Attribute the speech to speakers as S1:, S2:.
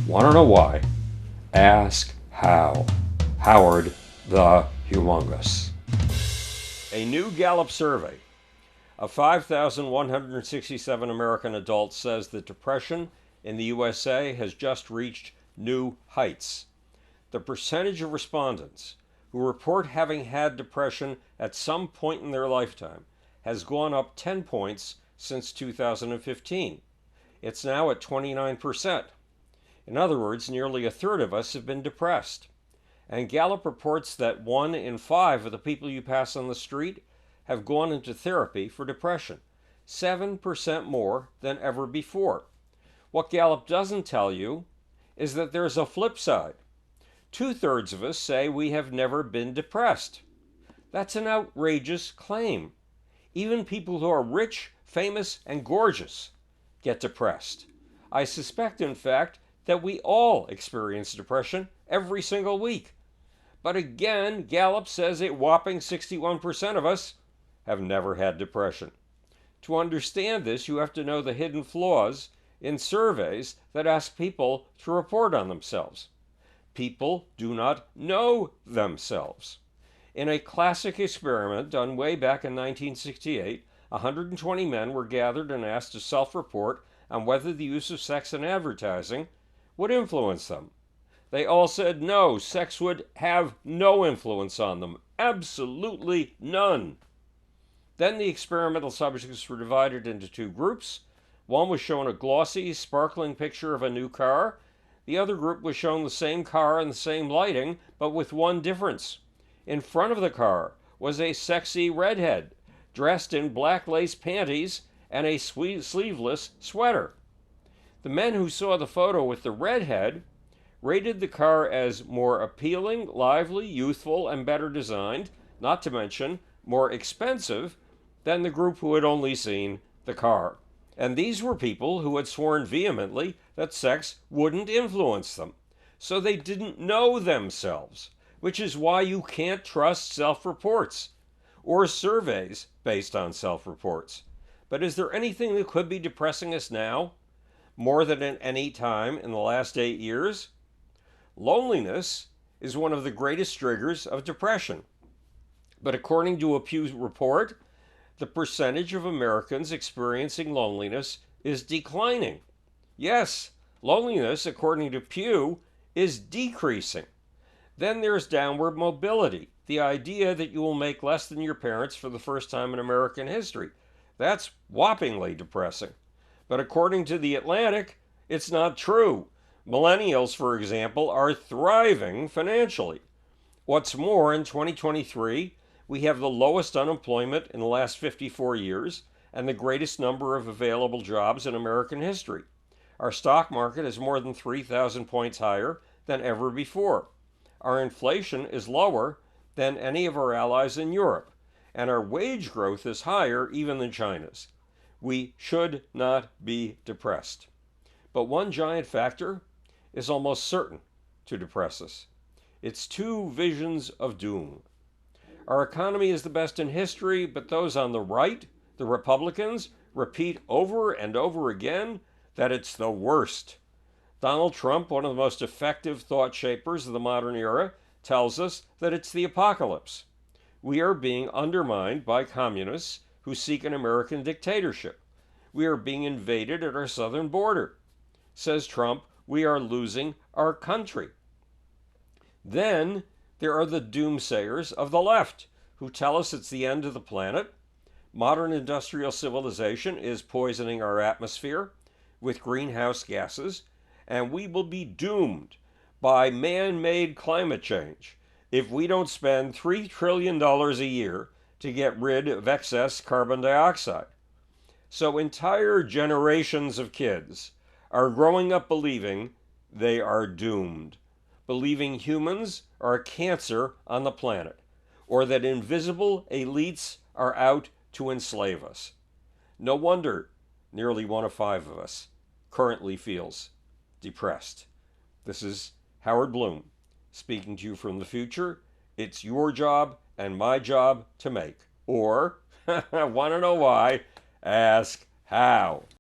S1: Want to know why? Ask how. Howard the Humongous. A new Gallup survey of 5,167 American adults says that depression in the USA has just reached new heights. The percentage of respondents who report having had depression at some point in their lifetime has gone up 10 points since 2015. It's now at 29%. In other words, nearly a third of us have been depressed. And Gallup reports that 1 in 5 of the people you pass on the street have gone into therapy for depression, 7% more than ever before. What Gallup doesn't tell you is that there's a flip side. 2/3 of us say we have never been depressed. That's an outrageous claim. Even people who are rich, famous, and gorgeous get depressed. I suspect, in fact, that we all experience depression every single week. But again, Gallup says a whopping 61% of us have never had depression. To understand this, you have to know the hidden flaws in surveys that ask people to report on themselves. People do not know themselves. In a classic experiment done way back in 1968, 120 men were gathered and asked to self-report on whether the use of sex in advertising would influence them. They all said no, sex would have no influence on them. Absolutely none. Then the experimental subjects were divided into two groups. One was shown a glossy, sparkling picture of a new car. The other group was shown the same car and the same lighting, but with one difference. In front of the car was a sexy redhead, dressed in black lace panties and a sleeveless sweater. The men who saw the photo with the redhead rated the car as more appealing, lively, youthful, and better designed, not to mention more expensive than the group who had only seen the car. And these were people who had sworn vehemently that sex wouldn't influence them. So they didn't know themselves, which is why you can't trust self-reports or surveys based on self-reports. But is there anything that could be depressing us now more than at any time in the last 8 years? Loneliness is one of the greatest triggers of depression. But according to a Pew report, the percentage of Americans experiencing loneliness is declining. Yes, loneliness, according to Pew, is decreasing. Then there's downward mobility, the idea that you will make less than your parents for the first time in American history. That's whoppingly depressing. But according to The Atlantic, it's not true. Millennials, for example, are thriving financially. What's more, in 2023, we have the lowest unemployment in the last 54 years and the greatest number of available jobs in American history. Our stock market is more than 3,000 points higher than ever before. Our inflation is lower than any of our allies in Europe, and our wage growth is higher even than China's. We should not be depressed. But one giant factor is almost certain to depress us. It's two visions of doom. Our economy is the best in history, but those on the right, the Republicans, repeat over and over again that it's the worst. Donald Trump, one of the most effective thought shapers of the modern era, tells us that it's the apocalypse. We are being undermined by communists who seek an American dictatorship. We are being invaded at our southern border. Says Trump, we are losing our country. Then there are the doomsayers of the left who tell us it's the end of the planet. Modern industrial civilization is poisoning our atmosphere with greenhouse gases, and we will be doomed by man-made climate change if we don't spend $3 trillion a year to get rid of excess carbon dioxide. So entire generations of kids are growing up believing they are doomed, believing humans are a cancer on the planet, or that invisible elites are out to enslave us. No wonder nearly 1 of 5 of us currently feels depressed. This is Howard Bloom speaking to you from the future. It's your job and my job to make. Or, want to know why? Ask how.